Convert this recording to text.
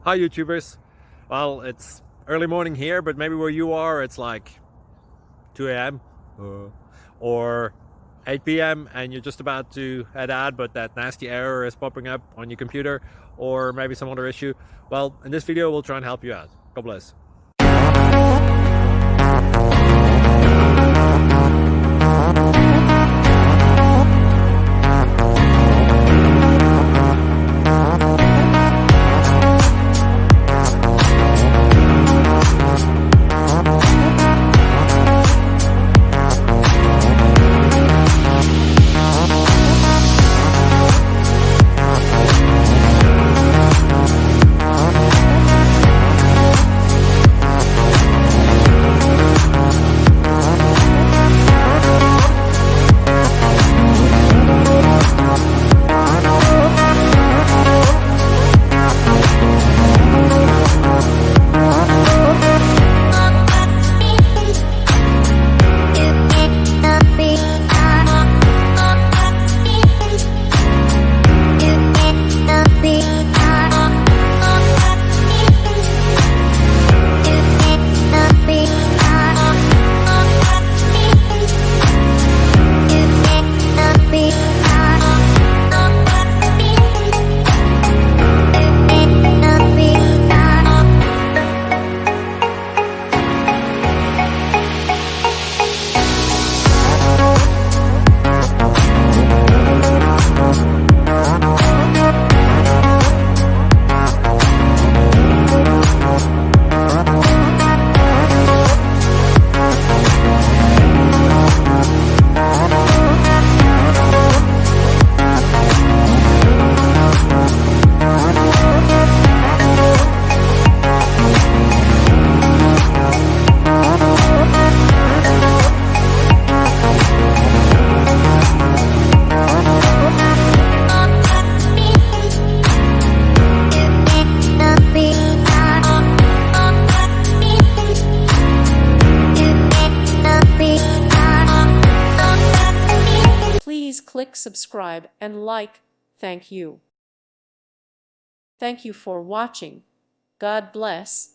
Hi YouTubers. Well, it's early morning here, but maybe where you are it's like 2 a.m. Or 8 p.m. and you're just about to head out, but that nasty error is popping up on your computer, or maybe some other issue. Well, in this video we'll try and help you out. God bless. Please click subscribe and like. Thank you. Thank you for watching. God bless.